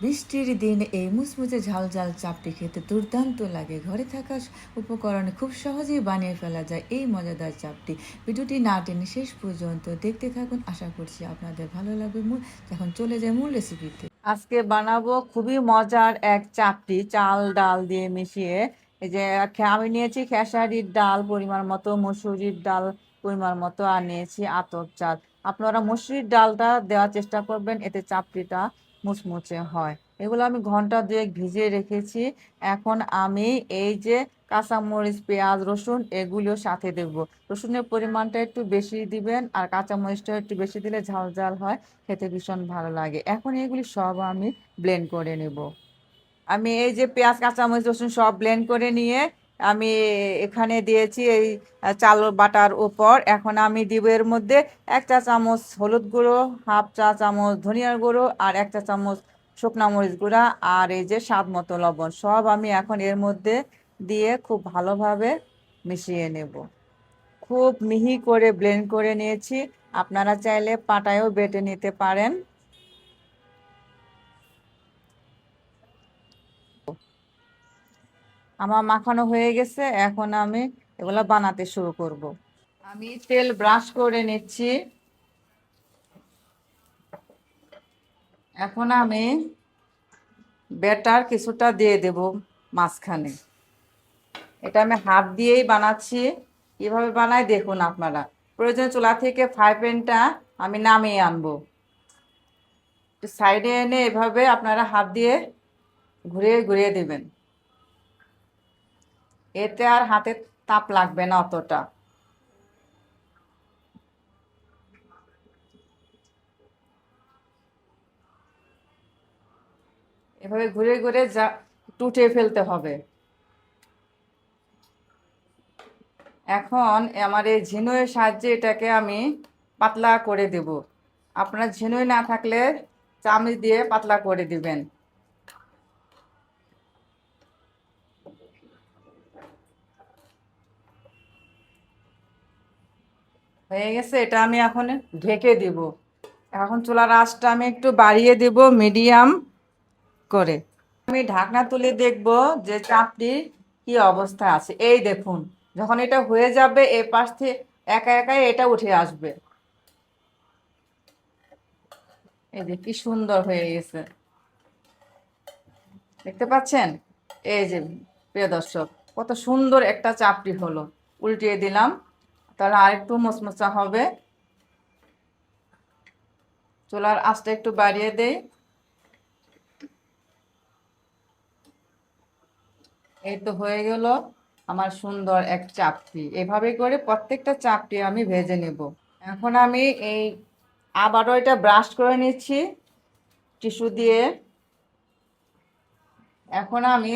বৃষ্টির দিন এই মুচমুচে ঝাল চাপটি খেতে দুর্দান্ত লাগে। ঘরে থাকা উপকরণে খুব সহজেই বানিয়ে ফেলা যায় এই মজাদার চাপটি। ভিডিওটি না টেনে শেষ পর্যন্ত দেখতে থাকুন, আশা করছি আপনাদের ভালো লাগবে। এখন চলে যায় মূল রেসিপিতে। আজকে বানাবো খুবই মজার এক চাপটি, চাল ডাল দিয়ে মিশিয়ে। এই যে আমি নিয়েছি খেসারির ডাল পরিমাণ মতো, মসুরির ডাল পরিমাণ মতো, আর নিয়েছি আতপ চাল। আপনারা মসুরির ডালটা দেওয়ার চেষ্টা করবেন, এতে চাপটিটা মুচমুচে হয়। এগুলো আমি ঘন্টা দুয়েক ভিজিয়ে রেখেছি। এখন আমি এই যে কাঁচামরিচ, পেঁয়াজ, রসুন এগুলো সাথে দেব। রসুনের পরিমাণটা একটু বেশি দিবেন, আর কাঁচামরিচটা একটু বেশি দিলে ঝাল ঝাল হয়, খেতে ভীষণ ভালো লাগে। এখন এগুলি সব আমি ব্লেন্ড করে নেব। আমি এই যে পেঁয়াজ, কাঁচামরিচ, রসুন সব ব্লেন্ড করে নিয়ে আমি এখানে দিয়েছি এই চাল বাটার উপর। এখন আমি দিব এর মধ্যে 1 চা চামচ হলুদ গুঁড়ো, হাফ চা চামচ ধনিয়ার গুঁড়ো, আর 1 চা চামচ শুকনা মরিচ গুঁড়া, আর এই যে স্বাদ মতো লবণ। সব আমি এখন এর মধ্যে দিয়ে খুব ভালোভাবে মিশিয়ে নেব। খুব মিহি করে ব্লেন্ড করে নিয়েছি। আপনারা চাইলে পাটায়ও বেটে নিতে পারেন। আমার মাখানো হয়ে গেছে, এখন আমি এগুলো বানাতে শুরু করব। আমি তেল ব্রাশ করে নিচ্ছি। এখন আমি ব্যাটার কিছুটা দিয়ে দেব মাঝখানে। এটা আমি হাত দিয়েই বানাচ্ছি। কিভাবে বানাই দেখুন আপনারা। প্রয়োজনে চুলা থেকে ফ্রাই প্যানটা আমি নামিয়ে আনবো। সাইডে এনে এভাবে আপনারা হাত দিয়ে ঘুরিয়ে ঘুরিয়ে দেবেন। এতে আর হাতে তাপ লাগবে না অতটা। এভাবে ঘুরে ঘুরে যা টুটে ফেলতে হবে। এখন আমার এই ঝিনুইয়ের সাহায্যে এটাকে আমি পাতলা করে দেব। আপনার ঝিনুই না থাকলে চামচ দিয়ে পাতলা করে দিবেন। হয়ে গেছে, এটা আমি এখন ঢেকে দিব। এখন চুলার আঁচটা আমি একটু বাড়িয়ে দেব, মিডিয়াম করে। আমি ঢাকনা তুলে দেখব যে চাপটি কি অবস্থা আছে। এই দেখুন, যখন এটা হয়ে যাবে এ পাশ থেকে একা একাই এটা উঠে আসবে। এই যে কি সুন্দর হয়ে গেছে, দেখতে পাচ্ছেন? এই যে প্রিয় দর্শক, কত সুন্দর একটা চাপটি হলো। উল্টিয়ে দিলাম, তাহলে আরেকটু মচমচা হবে। চুলার আঁচটা একটু বাড়িয়ে দেই। এই তো হয়ে গেল আমার সুন্দর এক চাপটি। এভাবে করে প্রত্যেকটা চাপটি আমি ভেজে নেব। এখন আমি এই আবারও এটা ব্রাশ করে নিচ্ছি টিস্যু দিয়ে। এখন আমি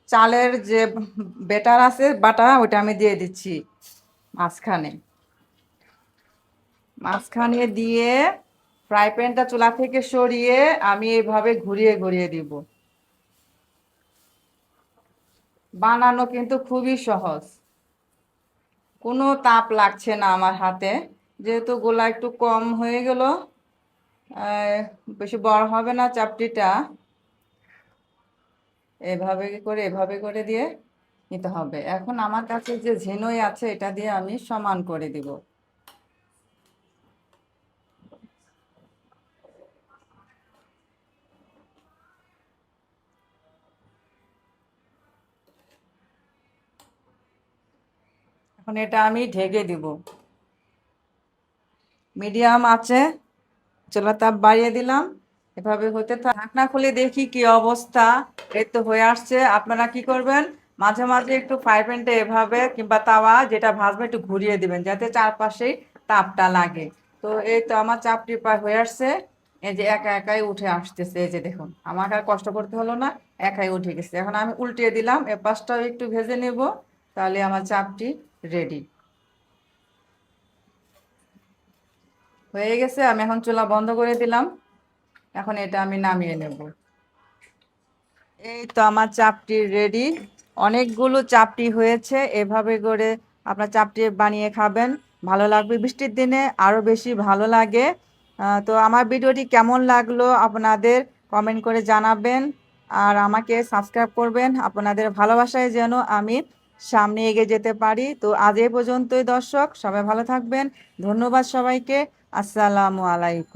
চালের যে বেটার আছে বাটা, ওটা আমি দিয়ে দিচ্ছি মাঝখানে। মাঝখানে দিয়ে ফ্রাই প্যানটা চুলা থেকে সরিয়ে আমি এইভাবে ঘুরিয়ে ঘুরিয়ে দিব। বানানো কিন্তু খুবই সহজ, কোনো তাপ লাগছে না আমার হাতে। যেহেতু গোলা একটু কম হয়ে গেল, বেশি বড় হবে না চাপটিটা। এভাবে করে দিয়ে নিতে হবে। এখন আমার কাছে যে ঝিনুই আছে এটা দিয়ে আমি সমান করে দিব। এখন এটা আমি ঢেকে দিব মিডিয়াম আছে। চুলার তাপ বাড়িয়ে দিলাম। এভাবে হতে ঢাকনা খুলে দেখি কি অবস্থা। এই তো হয়ে আসছে। আপনারা কি করবেন, মাঝে মাঝে একটু ফ্রাই প্যানটা এভাবে কিংবা তাওয়া যেটা ভাজবে একটু ঘুরিয়ে দিবেন, যাতে চারপাশেই তাপটা লাগে। তো এই তো আমার চাপটি প্রায় হয়ে আসছে। এই যে একা একাই উঠে আসতেছে। এই যে দেখুন, আমাকে আর কষ্ট করতে হলো না, একাই উঠে গেছে। এখন আমি উল্টিয়ে দিলাম, এ পাশটাও একটু ভেজে নেব, তাহলে আমার চাপটি রেডি হয়ে গেছে। আমি এখন চুলা বন্ধ করে দিলাম। এখন এটা আমি নামিয়ে নেব। এই তো আমার চাপটি রেডি। অনেকগুলো চাপটি হয়েছে। এভাবে করে আপনার চাপটি বানিয়ে খাবেন, ভালো লাগবে। বৃষ্টির দিনে আরো বেশি ভালো লাগে। তো আমার ভিডিওটি কেমন লাগলো আপনাদের কমেন্ট করে জানাবেন আর আমাকে সাবস্ক্রাইব করবেন। আপনাদের ভালোবাসায় যেন আমি সামনে এগিয়ে যেতে পারি। তো আজ এ পর্যন্তই দর্শক, সবাই ভালো থাকবেন। ধন্যবাদ সবাইকে। আসসালামু আলাইকুম।